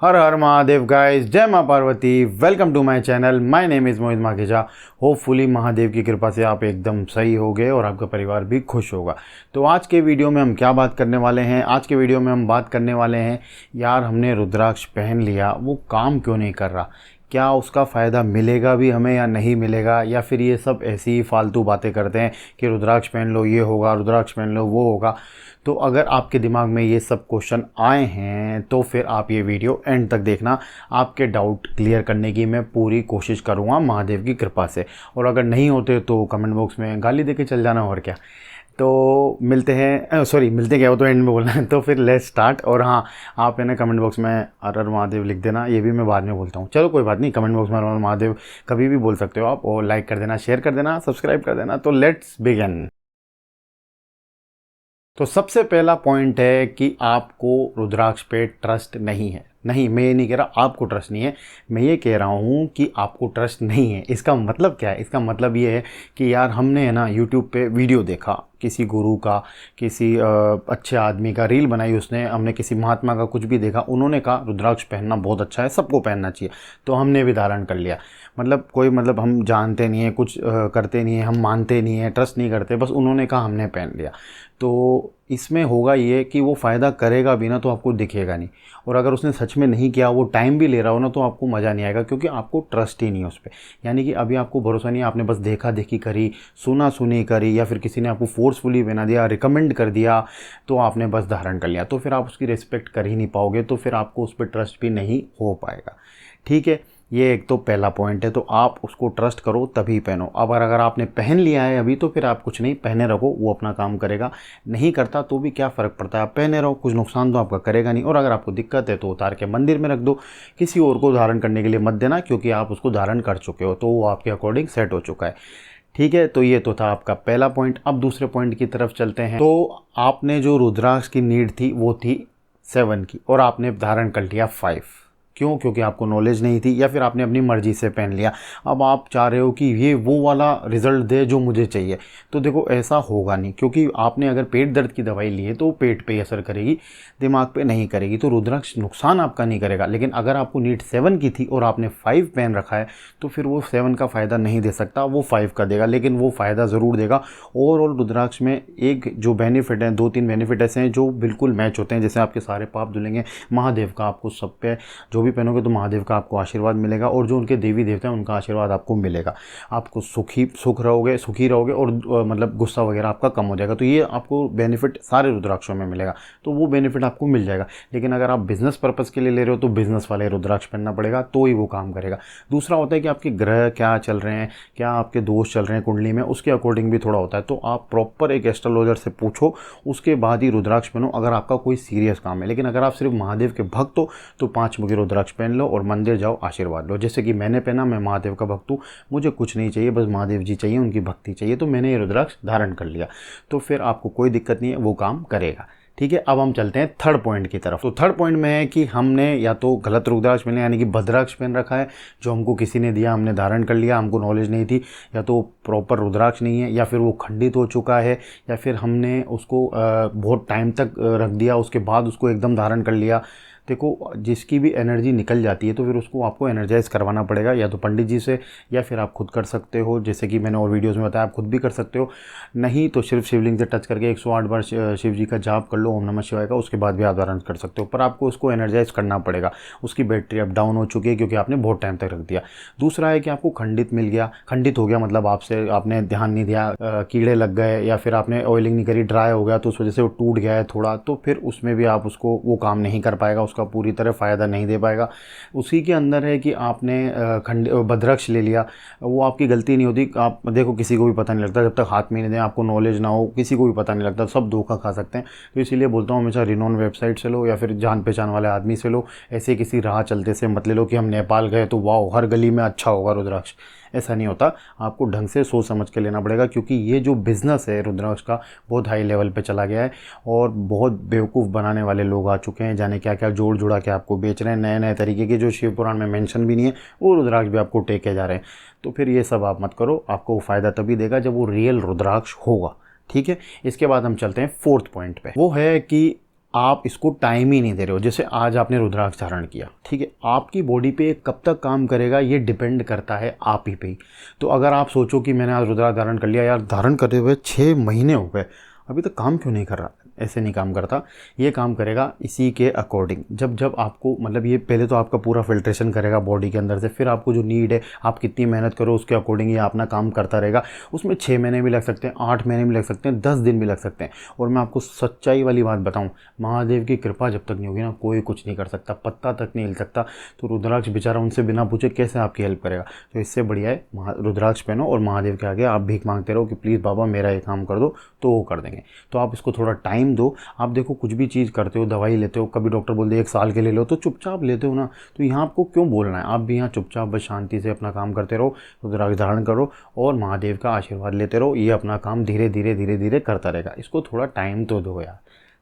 हर हर Mahadev guys, जय माँ Parvati. Welcome to my channel. My name is Mohit Makhija. Hopefully Mahadev की कृपा से आप एकदम सही हो गए और आपका परिवार भी खुश होगा। तो आज के वीडियो में हम क्या बात करने वाले हैं? आज के वीडियो में हम बात करने वाले हैं, यार हमने रुद्राक्ष पहन लिया, वो काम क्यों नहीं कर रहा? क्या उसका फ़ायदा मिलेगा भी हमें या नहीं मिलेगा? या फिर ये सब ऐसी ही फालतू बातें करते हैं कि रुद्राक्ष पहन लो ये होगा, रुद्राक्ष पहन लो वो होगा। तो अगर आपके दिमाग में ये सब क्वेश्चन आए हैं तो फिर आप ये वीडियो एंड तक देखना। आपके डाउट क्लियर करने की मैं पूरी कोशिश करूँगा महादेव की कृपा से। और अगर नहीं होते तो कमेंट बॉक्स में गाली दे के चल जाना, और क्या। तो मिलते हैं, मिलते क्या हो तो एंड में बोलना है। तो फिर लेट्स स्टार्ट। और हाँ, आप है ना कमेंट बॉक्स में हर हर महादेव लिख देना, ये भी मैं बाद में बोलता हूँ। चलो कोई बात नहीं, कमेंट बॉक्स में हर हर महादेव कभी भी बोल सकते हो आप। और लाइक कर देना, शेयर कर देना, सब्सक्राइब कर देना। तो लेट्स बिगिन। तो सबसे पहला पॉइंट है कि आपको रुद्राक्ष पे ट्रस्ट नहीं है। नहीं, मैं ये नहीं कह रहा आपको ट्रस्ट नहीं है, मैं ये कह रहा हूँ कि आपको ट्रस्ट नहीं है। इसका मतलब क्या है? इसका मतलब ये है कि यार हमने है ना यूट्यूब पे वीडियो देखा किसी गुरु का, किसी अच्छे आदमी का, रील बनाई उसने, हमने किसी महात्मा का कुछ भी देखा, उन्होंने कहा रुद्राक्ष पहनना बहुत अच्छा है, सबको पहनना चाहिए, तो हमने भी धारण कर लिया। मतलब हम जानते नहीं हैं, कुछ करते नहीं हैं, हम मानते नहीं हैं, ट्रस्ट नहीं करते, बस उन्होंने कहा हमने पहन लिया। तो इसमें होगा ये कि वो फ़ायदा करेगा भी ना तो आपको दिखेगा नहीं। और अगर उसने सच में नहीं किया, वो टाइम भी ले रहा हो ना, तो आपको मज़ा नहीं आएगा, क्योंकि आपको ट्रस्ट ही नहीं है उस पर। यानी कि अभी आपको भरोसा नहीं है, आपने बस देखा देखी करी, सुना सुनी करी, या फिर किसी ने आपको फोर्सफुली बना दिया, रिकमेंड कर दिया, तो आपने बस धारण कर लिया। तो फिर आप उसकी रिस्पेक्ट कर ही नहीं पाओगे, तो फिर आपको उस पर ट्रस्ट भी नहीं हो पाएगा। ठीक है, ये एक तो पहला पॉइंट है। तो आप उसको ट्रस्ट करो तभी पहनो। अब अगर आपने पहन लिया है अभी, तो फिर आप कुछ नहीं, पहने रखो, वो अपना काम करेगा। नहीं करता तो भी क्या फ़र्क पड़ता है, आप पहने रहो, कुछ नुकसान तो आपका करेगा नहीं। और अगर आपको दिक्कत है तो उतार के मंदिर में रख दो, किसी और को धारण करने के लिए मत देना, क्योंकि आप उसको धारण कर चुके हो, तो वो आपके अकॉर्डिंग सेट हो चुका है। ठीक है, तो ये तो था आपका पहला पॉइंट। अब दूसरे पॉइंट की तरफ चलते हैं। तो आपने जो रुद्राक्ष की नीड थी वो थी 7 की, और आपने धारण कर लिया 5। क्यों? क्योंकि आपको नॉलेज नहीं थी, या फिर आपने अपनी मर्जी से पहन लिया। अब आप चाह रहे हो कि ये वो वाला रिजल्ट दे जो मुझे चाहिए। तो देखो, ऐसा होगा नहीं, क्योंकि आपने अगर पेट दर्द की दवाई ली है तो पेट पे असर करेगी, दिमाग पे नहीं करेगी। तो रुद्राक्ष नुकसान आपका नहीं करेगा। लेकिन अगर आपको नीड 7 की थी और आपने 5 पहन रखा है, तो फिर वो 7 का फ़ायदा नहीं दे सकता, वो 5 का देगा। लेकिन वो फ़ायदा ज़रूर देगा। ओवरऑल रुद्राक्ष में एक जो बेनिफिट है, 2-3 बेनिफिट ऐसे हैं जो बिल्कुल मैच होते हैं। जैसे आपके सारे पाप धुलेंगे, महादेव का आपको सब पे जो भी पहनोगे तो महादेव का आपको आशीर्वाद मिलेगा, और जो उनके देवी देवता हैं उनका आशीर्वाद आपको मिलेगा। आपको सुखी रहोगे, और मतलब गुस्सा वगैरह आपका कम हो जाएगा। तो ये आपको बेनिफिट सारे रुद्राक्षों में मिलेगा, तो वो बेनिफिट आपको मिल जाएगा। लेकिन अगर आप बिजनेस पर्पज़ के लिए ले रहे हो तो बिजनेस वाले रुद्राक्ष पहनना पड़ेगा, तो ही वो काम करेगा। दूसरा होता है कि आपके ग्रह क्या चल रहे हैं, क्या आपके दोष चल रहे हैं कुंडली में, उसके अकॉर्डिंग भी थोड़ा होता है। तो आप प्रॉपर एक एस्ट्रोलॉजर से पूछो, उसके बाद ही रुद्राक्ष पहनो, अगर आपका कोई सीरियस काम है। लेकिन अगर आप सिर्फ महादेव के भक्त हो तो 5 मुखी रुद्राक्ष पहन लो और मंदिर जाओ, आशीर्वाद लो। जैसे कि मैंने पहना, मैं महादेव का भक्त हूँ, मुझे कुछ नहीं चाहिए, बस महादेव जी चाहिए, उनकी भक्ति चाहिए, तो मैंने ये रुद्राक्ष धारण कर लिया। तो फिर आपको कोई दिक्कत नहीं है, वो काम करेगा। ठीक है, अब हम चलते हैं थर्ड पॉइंट की तरफ। तो थर्ड पॉइंट में है कि हमने या तो गलत रुद्राक्ष पहने, यानी कि भद्राक्ष पहन रखा है, जो हमको किसी ने दिया, हमने धारण कर लिया, हमको नॉलेज नहीं थी, या तो प्रॉपर रुद्राक्ष नहीं है, या फिर वो खंडित हो चुका है, या फिर हमने उसको बहुत टाइम तक रख दिया, उसके बाद उसको एकदम धारण कर लिया। देखो, जिसकी भी एनर्जी निकल जाती है तो फिर उसको आपको एनर्जाइज करवाना पड़ेगा, या तो पंडित जी से, या फिर आप खुद कर सकते हो। जैसे कि मैंने और वीडियोस में बताया, आप खुद भी कर सकते हो। नहीं तो सिर्फ शिवलिंग से टच करके 108 बार शिव जी का जाप कर लो, ओम नमः शिवाय का, उसके बाद भी आप धारण कर सकते हो। पर आपको उसको एनर्जाइज करना पड़ेगा, उसकी बैटरी अब डाउन हो चुकी है, क्योंकि आपने बहुत टाइम तक रख दिया। दूसरा है कि आपको खंडित मिल गया। खंडित हो गया मतलब आपने ध्यान नहीं दिया, कीड़े लग गए, या फिर आपने ऑयलिंग नहीं करी, ड्राई हो गया, तो उस वजह से वो टूट गया है थोड़ा, तो फिर उसमें भी आप उसको वो काम नहीं कर पाएगा, उसका पूरी तरह फ़ायदा नहीं दे पाएगा। उसी के अंदर है कि आपने भद्राक्ष ले लिया, वो आपकी गलती नहीं होती। आप देखो, किसी को भी पता नहीं लगता जब तक हाथ में नहीं दें, आपको नॉलेज ना हो, किसी को भी पता नहीं लगता, सब धोखा खा सकते हैं। तो इसीलिए बोलता हूँ, हमेशा रिनोन वेबसाइट से लो, या फिर जान पहचान वाले आदमी से लो। ऐसे किसी राह चलते से मत ले लो कि हम नेपाल गए तो वाह हर गली में अच्छा होगा रुद्राक्ष। ऐसा नहीं होता, आपको ढंग से सोच समझ के लेना पड़ेगा, क्योंकि ये जो बिज़नेस है रुद्राक्ष का, बहुत हाई लेवल पे चला गया है, और बहुत बेवकूफ़ बनाने वाले लोग आ चुके हैं, जाने क्या क्या जोड़ जुड़ा के आपको बेच रहे हैं, नए नए तरीके के, जो शिव पुराण में मेंशन भी नहीं है, वो रुद्राक्ष भी आपको टेके जा रहे हैं। तो फिर ये सब आप मत करो, आपको फ़ायदा तभी देगा जब वो रियल रुद्राक्ष होगा। ठीक है, इसके बाद हम चलते हैं फोर्थ पॉइंट पे। वो है कि आप इसको टाइम ही नहीं दे रहे हो। जैसे आज आपने रुद्राक्ष धारण किया, ठीक है, आपकी बॉडी पे कब तक काम करेगा ये डिपेंड करता है आप ही पे ही। तो अगर आप सोचो कि मैंने आज रुद्राक्ष धारण कर लिया, यार धारण करते हुए 6 महीने हो गए, अभी तक काम क्यों नहीं कर रहा, ऐसे नहीं काम करता। ये काम करेगा इसी के अकॉर्डिंग। जब जब आपको मतलब ये पहले तो आपका पूरा फिल्ट्रेशन करेगा बॉडी के अंदर से, फिर आपको जो नीड है, आप कितनी मेहनत करो उसके अकॉर्डिंग ये अपना काम करता रहेगा। उसमें 6 महीने भी लग सकते हैं, 8 महीने भी लग सकते हैं, 10 दिन भी लग सकते हैं। और मैं आपको सच्चाई वाली बात बताऊँ, महादेव की कृपा जब तक नहीं होगी ना, कोई कुछ नहीं कर सकता, पत्ता तक नहीं हिल सकता। तो रुद्राक्ष बेचारा उनसे बिना पूछे कैसे आपकी हेल्प करेगा। तो इससे बढ़िया है रुद्राक्ष पहनो और महादेव के आगे आप भीख मांगते रहो कि प्लीज़ बाबा मेरा ये काम कर दो, तो वो कर देंगे। तो आप इसको थोड़ा टाइम दो। आप देखो कुछ भी चीज़ करते हो, दवाई लेते हो, कभी डॉक्टर बोलते हैं 1 साल के ले लो, तो चुपचाप लेते हो ना। तो यहाँ आपको क्यों बोलना है, आप भी यहाँ चुपचाप बस शांति से अपना काम करते रहो, रुद्राक्ष धारण करो और महादेव का आशीर्वाद लेते रहो। ये अपना काम धीरे धीरे धीरे धीरे करता रहेगा। इसको थोड़ा टाइम तो दो यार,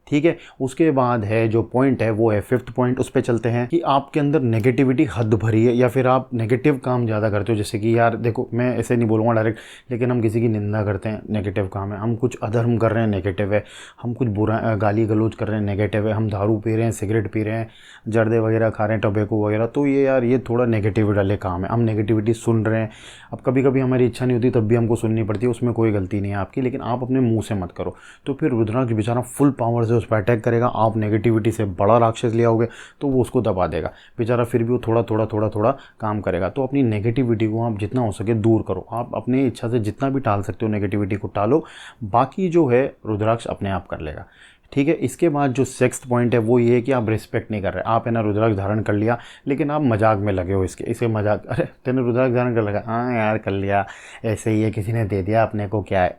ठीक है। उसके बाद है जो पॉइंट है वो है 5th पॉइंट। उस पर चलते हैं कि आपके अंदर नेगेटिविटी हद भरी है या फिर आप नेगेटिव काम ज़्यादा करते हो। जैसे कि यार देखो, मैं ऐसे नहीं बोलूँगा डायरेक्ट, लेकिन हम किसी की निंदा करते हैं, नेगेटिव काम है। हम कुछ अधर्म कर रहे हैं, नेगेटिव है। हम कुछ बुरा गाली गलौज कर रहे हैं, नेगेटिव है। हम दारू पी रहे हैं, सिगरेट पी रहे हैं, जर्दे वगैरह खा रहे हैं, टबैको वगैरह, तो ये यार ये थोड़ा नेगेटिविटी वाले काम है। हम नेगेटिविटी सुन रहे हैं। अब कभी कभी हमारी इच्छा नहीं होती तब भी हमको सुननी पड़ती है, उसमें कोई गलती नहीं है आपकी, लेकिन आप अपने मुँह से मत करो। तो फिर रुद्राक्ष बेचारा फुल पावर से उस पर अटैक करेगा। आप नेगेटिविटी से बड़ा राक्षस ले आओगे तो वो उसको दबा देगा बेचारा, फिर भी वो थोड़ा थोड़ा थोड़ा थोड़ा काम करेगा। तो अपनी नेगेटिविटी को आप जितना हो सके दूर करो। आप अपनी इच्छा से जितना भी टाल सकते हो नेगेटिविटी को टालो, बाकी जो है रुद्राक्ष अपने आप कर लेगा, ठीक है। इसके बाद जो 6th पॉइंट है वो ये है कि आप रिस्पेक्ट नहीं कर रहे। आप है ना रुद्राक्ष धारण कर लिया, लेकिन आप मजाक में लगे हो इसके मजाक, अरे तेने रुद्राक्ष धारण कर लगा, हाँ यार कर लिया, ऐसे ही है, किसी ने दे दिया अपने को, क्या है।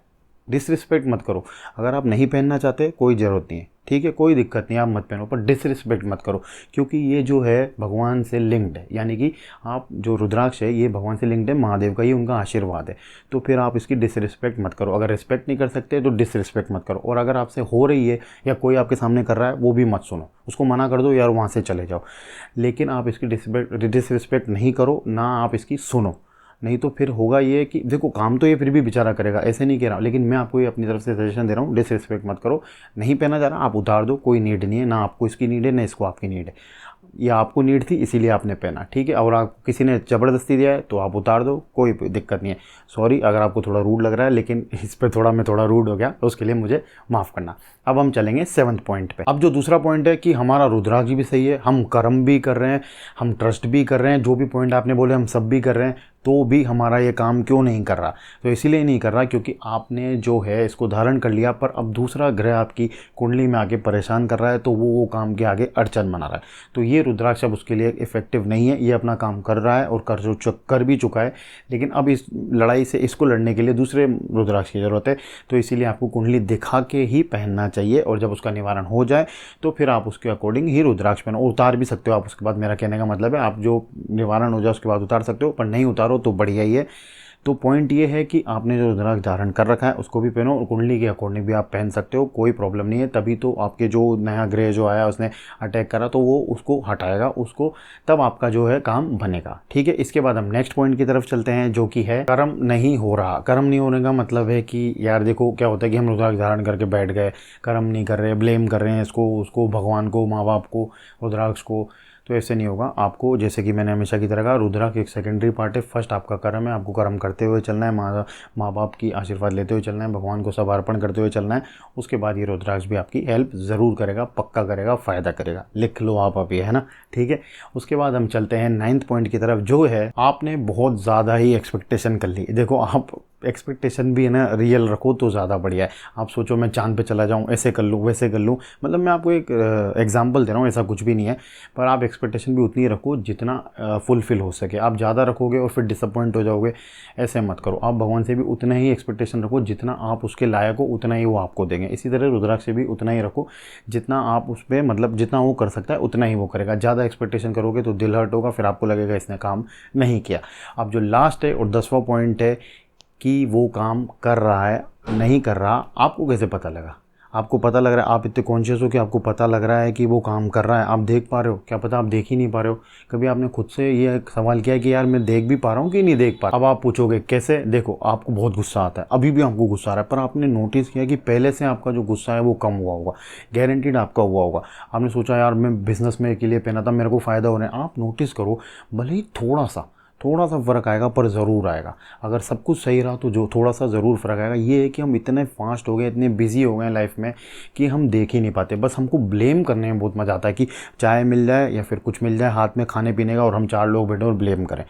डिसरिस्पेक्ट मत करो। अगर आप नहीं पहनना चाहते कोई ज़रूरत नहीं है, ठीक है, कोई दिक्कत नहीं, आप मत पहनो, पर डिसरिस्पेक्ट मत करो, क्योंकि ये जो है भगवान से लिंक्ड है। यानी कि आप जो रुद्राक्ष है ये भगवान से लिंक्ड है, महादेव का, ये उनका आशीर्वाद है। तो फिर आप इसकी डिसरिस्पेक्ट मत करो। अगर रिस्पेक्ट नहीं कर सकते तो डिसरिस्पेक्ट मत करो। और अगर आपसे हो रही है या कोई आपके सामने कर रहा है वो भी मत सुनो, उसको मना कर दो यार, वहाँ से चले जाओ। लेकिन आप इसकी डिसरिस्पेक्ट नहीं करो, ना आप इसकी सुनो। नहीं तो फिर होगा ये कि देखो काम तो ये फिर भी बेचारा करेगा, ऐसे नहीं कह रहा हूँ, लेकिन मैं आपको ये अपनी तरफ से सजेशन दे रहा हूँ, डिसरिस्पेक्ट मत करो। नहीं पहना जा रहा आप उतार दो, कोई नीड नहीं है, ना आपको इसकी नीड है ना इसको आपकी नीड है। या आपको नीड थी इसीलिए आपने पहना, ठीक है। और आपको किसी ने ज़बरदस्ती दिया है तो आप उतार दो, कोई दिक्कत नहीं है। सॉरी अगर आपको थोड़ा रूड लग रहा है, लेकिन इस पर मैं थोड़ा रूड हो गया तो उसके लिए मुझे माफ़ करना। अब हम चलेंगे 7th पॉइंट पे। अब जो दूसरा पॉइंट है कि हमारा रुद्राक्ष भी सही है, हम कर्म भी कर रहे हैं, हम ट्रस्ट भी कर रहे हैं, जो भी पॉइंट आपने बोले हम सब भी कर रहे हैं, तो भी हमारा ये काम क्यों नहीं कर रहा। तो इसीलिए नहीं कर रहा क्योंकि आपने जो है इसको धारण कर लिया, पर अब दूसरा ग्रह आपकी कुंडली में आके परेशान कर रहा है, तो वो काम के आगे अड़चन बना रहा है। तो ये रुद्राक्ष अब उसके लिए इफेक्टिव नहीं है। ये अपना काम कर रहा है और कर भी चुका है, लेकिन अब इस लड़ाई से इसको लड़ने के लिए दूसरे रुद्राक्ष की ज़रूरत है। तो इसीलिए आपको कुंडली दिखा के ही पहनना चाहिए, और जब उसका निवारण हो जाए तो फिर आप उसके अकॉर्डिंग ही रुद्राक्ष पहनो। उतार भी सकते हो आप उसके बाद, मेरा कहने का मतलब है आप जो निवारण हो जाए उसके बाद उतार सकते हो, पर नहीं उतारो तो बढ़िया ही है। तो पॉइंट ये है कि आपने जो रुद्राक्ष धारण कर रखा है उसको भी पहनो, और कुंडली के अकॉर्डिंग भी आप पहन सकते हो, कोई प्रॉब्लम नहीं है। तभी तो आपके जो नया ग्रह जो आया उसने अटैक करा तो वो उसको हटाएगा, उसको तब आपका जो है काम बनेगा, ठीक है। इसके बाद हम नेक्स्ट पॉइंट की तरफ चलते हैं, जो कि है कर्म नहीं हो रहा। कर्म नहीं होने का मतलब है कि यार देखो क्या होता है कि हम रुद्राक्ष धारण करके बैठ गए, कर्म नहीं कर रहे, ब्लेम कर रहे हैं इसको उसको, भगवान को, माँ बाप को, रुद्राक्ष को। तो ऐसे नहीं होगा। आपको जैसे कि मैंने हमेशा की तरह कहा, रुद्राक्ष एक सेकेंडरी पार्ट है, फर्स्ट आपका कर्म है। आपको कर्म करते हुए चलना है, माँ बाप की आशीर्वाद लेते हुए चलना है, भगवान को सब अर्पण करते हुए चलना है। उसके बाद ये रुद्राक्ष भी आपकी हेल्प ज़रूर करेगा, पक्का करेगा, फ़ायदा करेगा। लिख लो आप अभी, है ना, ठीक है। उसके बाद हम चलते हैं 9th पॉइंट की तरफ, जो है आपने बहुत ज़्यादा ही एक्सपेक्टेशन कर ली। देखो आप एक्सपेक्टेशन भी है ना रियल रखो तो ज़्यादा बढ़िया है। आप सोचो मैं चांद पे चला जाऊँ, ऐसे कर लूँ वैसे कर लूँ, मतलब मैं आपको एक एग्जांपल दे रहा हूँ, ऐसा कुछ भी नहीं है। पर आप एक्सपेक्टेशन भी उतनी रखो जितना फुलफिल हो सके। आप ज़्यादा रखोगे और फिर डिसअपॉइंट हो जाओगे, ऐसे मत करो। आप भगवान से भी उतना ही एक्सपेक्टेशन रखो, जितना आप उसके लायक हो उतना ही वो आपको देंगे। इसी तरह रुद्राक्ष से भी उतना ही रखो जितना आप उस पर, मतलब जितना वो कर सकता है उतना ही वो करेगा। ज़्यादा एक्सपेक्टेशन करोगे तो दिल हर्ट होगा, फिर आपको लगेगा इसने काम नहीं किया। अब जो लास्ट है और 10वां पॉइंट है कि वो काम कर रहा है नहीं कर रहा, आपको कैसे पता लगा। आपको पता लग रहा है, आप इतने कॉन्शियस हो कि आपको पता लग रहा है कि वो काम कर रहा है, आप देख पा रहे हो, क्या पता आप देख ही नहीं पा रहे हो। कभी आपने खुद से ये एक सवाल किया है कि यार मैं देख भी पा रहा हूँ कि नहीं देख पा रहा। अब आप पूछोगे कैसे? देखो, आपको बहुत गुस्सा आता है, अभी भी आपको गुस्सा आ रहा है, पर आपने नोटिस किया कि पहले से आपका जो गुस्सा है वो कम हुआ होगा, गारंटीड आपका हुआ होगा। आपने सोचा यार मैं बिजनेस में के लिए पहना था, मेरे को फ़ायदा हो रहा है। आप नोटिस करो, भले ही थोड़ा सा फ़र्क आएगा, पर ज़रूर आएगा। अगर सब कुछ सही रहा तो जो थोड़ा सा ज़रूर फ़र्क आएगा। ये है कि हम इतने फास्ट हो गए, इतने बिजी हो गए लाइफ में कि हम देख ही नहीं पाते। बस हमको ब्लेम करने में बहुत मज़ा आता है कि चाय मिल जाए या फिर कुछ मिल जाए हाथ में खाने पीने का और हम 4 लोग बैठे और ब्लेम करें।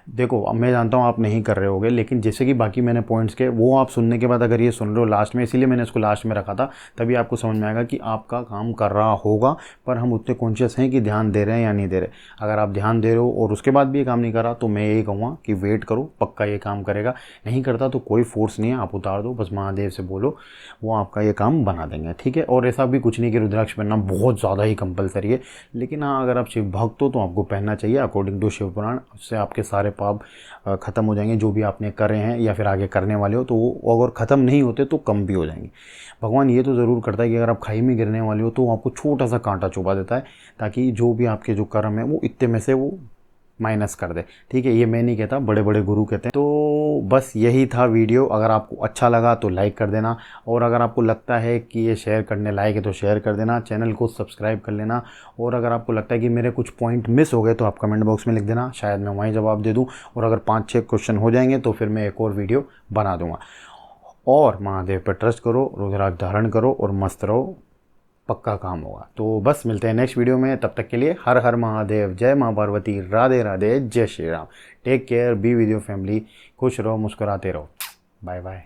देखो, अब मैं जानता हूँ आप नहीं कर रहे होगे, लेकिन जैसे कि बाकी मैंने पॉइंट्स के वो आप सुनने के बाद अगर ये सुन रहे हो लास्ट में, इसीलिए मैंने इसको लास्ट में रखा था, तभी आपको समझ में आएगा कि आपका काम कर रहा होगा, पर हम उतने कॉन्शियस हैं कि ध्यान दे रहे हैं या नहीं दे रहे। अगर आप ध्यान दे रहे हो और उसके बाद भी ये काम नहीं कर रहा, तो मैं यही कहूँगा कि वेट करो, पक्का ये काम करेगा। नहीं करता तो कोई फोर्स नहीं है, आप उतार दो, बस महादेव से बोलो, वो आपका ये काम बना देंगे, ठीक है। और ऐसा भी कुछ नहीं कि रुद्राक्ष पहनना बहुत ज़्यादा ही कंपलसरी है, लेकिन हाँ, अगर आप शिव भक्त हो तो आपको पहनना चाहिए अकॉर्डिंग टू शिव पुराण। उससे आपके सारे पाप ख़त्म हो जाएंगे, जो भी आपने करे हैं या फिर आगे करने वाले हो, तो वो अगर ख़त्म नहीं होते तो कम भी हो जाएंगे। भगवान ये तो ज़रूर करता है कि अगर आप खाई में गिरने वाले हो तो वो आपको छोटा सा कांटा चुभा देता है, ताकि जो भी आपके जो कर्म है वो इतने में से वो माइनस कर दे, ठीक है। ये मैं नहीं कहता, बड़े बड़े गुरु कहते हैं। तो बस यही था वीडियो। अगर आपको अच्छा लगा तो लाइक कर देना, और अगर आपको लगता है कि ये शेयर करने लायक है तो शेयर कर देना, चैनल को सब्सक्राइब कर लेना। और अगर आपको लगता है कि मेरे कुछ पॉइंट मिस हो गए तो आप कमेंट बॉक्स में लिख देना, शायद मैं वहीं जवाब दे दूँ। और अगर 5-6 क्वेश्चन हो जाएंगे तो फिर मैं एक और वीडियो बना दूँगा। और महादेव पर ट्रस्ट करो, रुद्राक्ष धारण करो और मस्त रहो, पक्का काम होगा। तो बस मिलते हैं नेक्स्ट वीडियो में, तब तक के लिए हर हर महादेव, जय माँ पार्वती, राधे राधे, जय Shri Ram. Take care, be with your family, खुश रहो, मुस्कुराते रहो, बाय बाय।